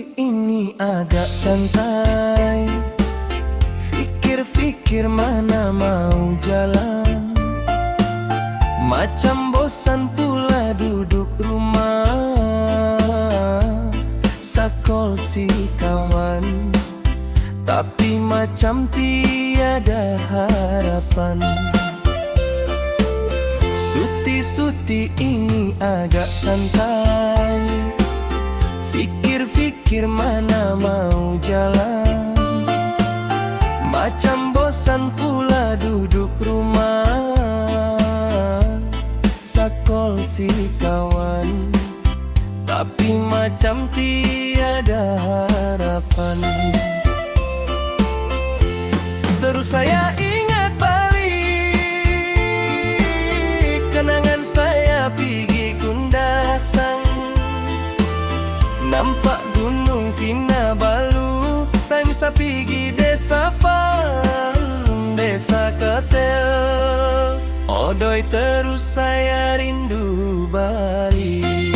Suti ini agak santai, fikir-fikir mana mau jalan. Macam bosan pula duduk rumah, sakol si kawan, tapi macam tiada harapan. Suti ini agak santai, fikir-fikir mana mau jalan. Macam bosan pula duduk rumah, sakol si kawan, tapi macam tiada harapan. Terus saya ingat balik kenangan saya pergi Kundasang, nampak Gunung Kinabalu. Time saya pergi Desa Fang, Desa Ketel. Odoi terus saya rindu balik.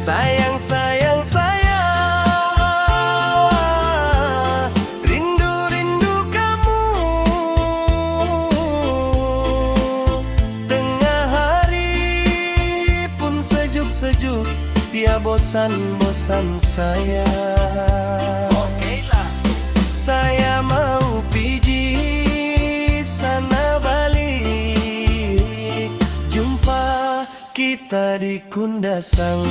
Sayang, sayang, sayang, rindu kamu. Tengah hari pun sejuk-sejuk, tiada bosan-bosan saya. Okeylah, saya mau piji sana balik, jumpa kita di Kundasang.